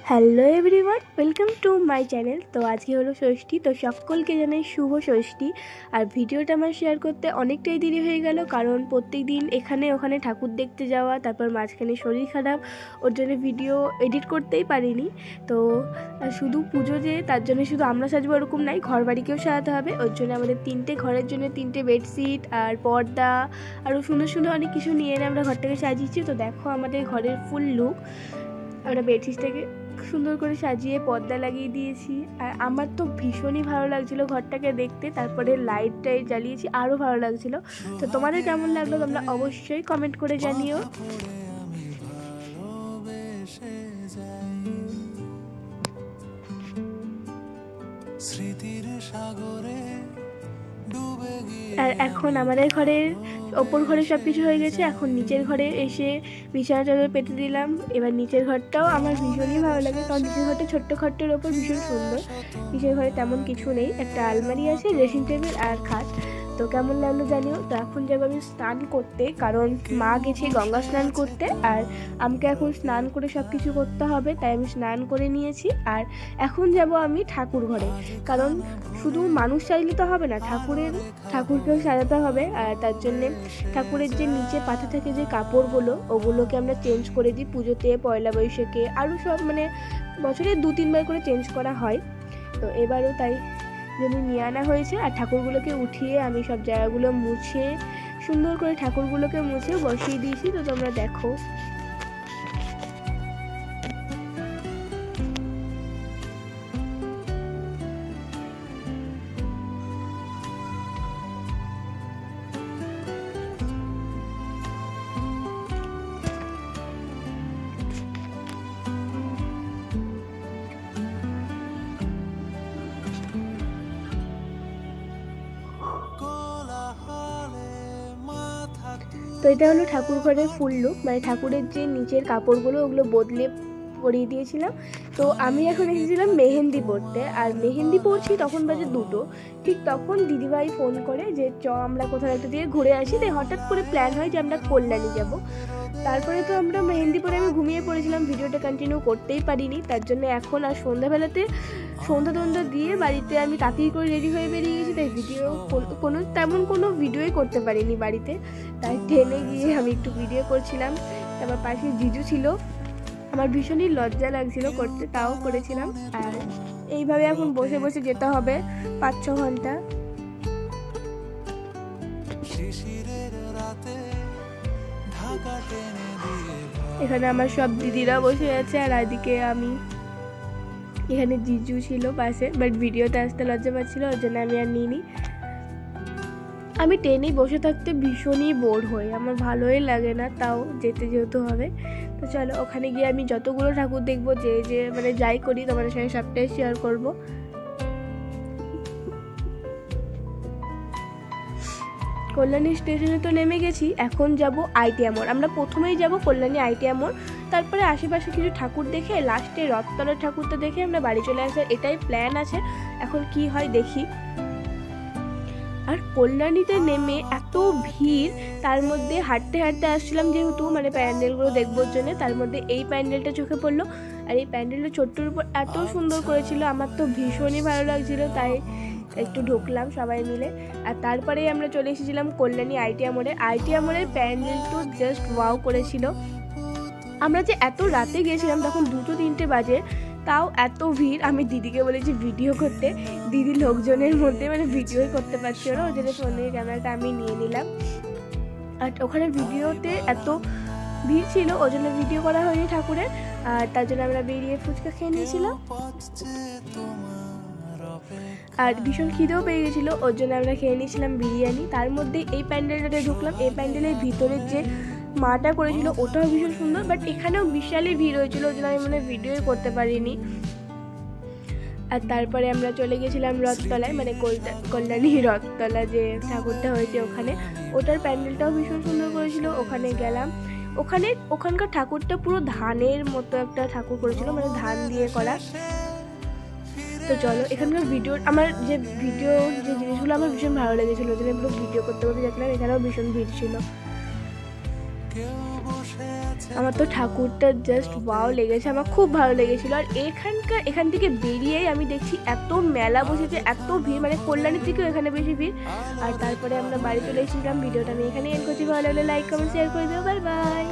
Hello everyone, welcome to my channel. তো আজকে হলো ষষ্ঠী, তো সকলকে জানাই শুভ ষষ্ঠী। আর ভিডিওটা আমার শেয়ার করতে অনেকটাই দেরি হয়ে গেল, কারণ প্রত্যেক দিন এখানে ওখানে ঠাকুর দেখতে যাওয়া, তারপর মাঝখানে শরীর খারাপ, ওর জন্য ভিডিও এডিট করতেই পারিনি। তো শুধু পুজো যে তার জন্য শুধু আমরা সাজবো এরকম নাই, ঘর বাড়িকেও সাজাতে হবে। ওর জন্য আমাদের ঘরের জন্য 3টে বেডশিট আর পর্দা আরও সুন্দর সুন্দর অনেক কিছু নিয়ে এনে আমরা ঘরটাকে সাজিয়েছি। তো দেখো আমাদের ঘরের ফুল লুক। আমরা বেডশিটটাকে সুন্দর করে সাজিয়ে পর্দা লাগিয়ে দিয়েছি। আর আমার তো ভীষণই ভালো লাগছিলো ঘরটাকে দেখতে। তারপরে লাইট জ্বালিয়েছি, আরও ভালো লাগছিলো। তো তোমাদের কেমন লাগলো তোমরা অবশ্যই কমেন্ট করে জানিও। আর এখন আমাদের ঘরের ওপর ঘরে সব কিছু হয়ে গেছে, এখন নিচের ঘরে এসে বিছানা চাদর পেতে দিলাম। এবার নিচের ঘরটাও আমার ভীষণই ভালো লাগে, কারণ নিচের ঘরটা ছোট্ট ঘরটার ওপর ভীষণ সুন্দর। নিচের ঘরে তেমন কিছু নেই, একটা আলমারি আছে, ড্রেসিং টেবিল আর খাট। তো কেমন লাগলো জানিও। তো এখন যাবো আমি স্নান করতে, কারণ মা গেছে গঙ্গা স্নান করতে, আর আমাকে এখন স্নান করে সব কিছু করতে হবে, তাই আমি স্নান করে নিয়েছি। আর এখন যাব আমি ঠাকুর ঘরে, কারণ শুধু মানুষ সাজলে তো হবে না, ঠাকুরকেও সাজাতে হবে। আর তার জন্যে ঠাকুরের যে নিচে পাতা থাকে যে কাপড়গুলো, ওগুলোকে আমরা চেঞ্জ করে দিই পুজোতে, পয়লা বৈশাখে, আরও সব মানে বছরে 2-3 বার করে চেঞ্জ করা হয়। তো এবারও তাই জন্য নিয়ে আনা হয়েছে। আর ঠাকুরগুলোকে উঠিয়ে আমি সব জায়গাগুলো মুছে সুন্দর করে ঠাকুরগুলোকে মুছে বসিয়ে দিয়েছি। তো তোমরা দেখো। তো এটা হলো ঠাকুর ঘরের ফুল লুক, মানে ঠাকুরের যে নিচের কাপড়গুলো ওগুলো বদলে পরিয়ে দিয়েছিলাম। তো আমি এখন এসেছিলাম মেহেন্দি পরতে, আর মেহেন্দি পরছি তখন বাজে 2টো। ঠিক তখন দিদিভাই ফোন করে যে আমরা কোথাও একটা দিয়ে ঘুরে আসি। তাই হঠাৎ করে প্ল্যান হয় যে আমরা কল্যাণী যাব। তারপরে তো আমরা মেহেন্দি পরে আমি ঘুমিয়ে পড়েছিলাম, ভিডিওটা কন্টিনিউ করতেই পারিনি। তার জন্য এখন আর সন্ধ্যাবেলাতে সন্ধ্যা দিয়ে বাড়িতে আমি তাড়াতাড়ি করে রেডি হয়ে বেরিয়ে গেছি। তাই তেমন কোনো ভিডিওই করতে পারিনি বাড়িতে। তাই ট্রেনে গিয়ে আমি একটু ভিডিও করছিলাম। তারপর পাশে জিজু ছিল, আমার ভীষণই লজ্জা লাগছিল করতে, তাও করেছিলাম। আর এইভাবে এখন বসে বসে যেতে হবে 5-6 ঘন্টা। এখানে আমার সব দিদিরা বসে আছে, আর এদিকে আমি, এখানে জিজু ছিল পাশে, বাট ভিডিওতে আসতে লজ্জা পাচ্ছিল, ওর জন্য আমি আর নিইনি। আমি ট্রেনে বসে থাকতে ভীষণই বোর হই, আমার ভালোই লাগে না, তাও যেহেতু হবে। তো চলো ওখানে গিয়ে আমি যতগুলো ঠাকুর দেখবো, যে মানে যাই করি তোমাদের সঙ্গে সবটাই শেয়ার করবো। কল্যাণী স্টেশনে তো নেমে গেছি, এখন যাব আইটিআই মোড়। আমরা প্রথমেই যাব কল্যাণী আইটিআই মোড়, তারপরে আশেপাশে কিছু ঠাকুর দেখে লাস্টে রথতলার ঠাকুরটা দেখে আমরা বাড়ি চলে আসার এটাই প্ল্যান আছে। এখন কি হয় দেখি। আর কল্যাণীতে নেমে এত ভিড়, তার মধ্যে হাঁটতে হাঁটতে আসছিলাম যেহেতু মানে প্যান্ডেলগুলো দেখবোর জন্য, তার মধ্যে এই প্যান্ডেলটা চোখে পড়লো। আর এই প্যান্ডেলটা ছোট্টর উপর এত সুন্দর করেছিল, আমার তো ভীষণই ভালো লাগছিলো, তাই একটু ঢুকলাম সবাই মিলে। আর তারপরেই আমরা চলে এসেছিলাম কল্যাণী আইটিআই মোড়ে। আইটিআই মোড়ের প্যান্ডেল তো জাস্ট ওয়াও করেছিল। আমরা যে এত রাতে গিয়েছিলাম, তখন 2-3টে বাজে, তাও এত ভিড়। আমি দিদিকে বলেছি ভিডিও করতে, দিদি লোকজনের মধ্যে মানে ভিডিওই করতে পারছিল না, ওই জন্য ফোনের ক্যামেরাটা আমি নিয়ে নিলাম। আর ওখানে ভিডিওতে এত ভিড় ছিল, ওই জন্য ভিডিও করা হয়নি ঠাকুরের। আর তার জন্য আমরা বেরিয়ে ফুচকা খেয়ে নিয়েছিলাম, আর ভীষণ খিদেও পেয়ে গেছিলো, ওর জন্য আমরা খেয়ে নিয়েছিলাম বিরিয়ানি। তার মধ্যে এই প্যান্ডেলটাতে ঢুকলাম। এই প্যান্ডেলের ভিতরের যে মাটা করেছিল ওটাও ভীষণ সুন্দর, বাট এখানেও বিশালই ভিড় হয়েছিল, ওই জন্য আমি মানে ভিডিওই করতে পারিনি। আর তারপরে আমরা চলে গেছিলাম রথতলায়, মানে কল্যাণী রথতলা যে ঠাকুরটা হয়েছে ওখানে, ওটার প্যান্ডেলটাও ভীষণ সুন্দর করেছিল। ওখানে গেলাম, ওখানকার ঠাকুরটা পুরো ধানের মতো একটা ঠাকুর করেছিল, মানে ধান দিয়ে করা। তো চলো এখানকার আমার যে জিনিসগুলো আমার ভীষণ ভালো লেগেছিলো, ওই জন্য পুরো ভিডিও করতে যাচ্ছিলাম। এখানেও ভীষণ ভিড় ছিল। আমার তো ঠাকুরটা জাস্ট ওয়াও লেগেছে, আমার খুব ভালো লেগেছিল। আর এখান থেকে বেরিয়েই আমি দেখছি এত মেলা বসেছে, এত ভিড়, মানে কল্যাণীর থেকেও এখানে বেশি ভিড়। আর তারপরে আমরা বাড়ি চলে এসেছিলাম। ভিডিওটা আমি এখানে এন্ড করছি। ভালো লাগলে লাইক কমেন্ট শেয়ার করে দিও। Bye bye.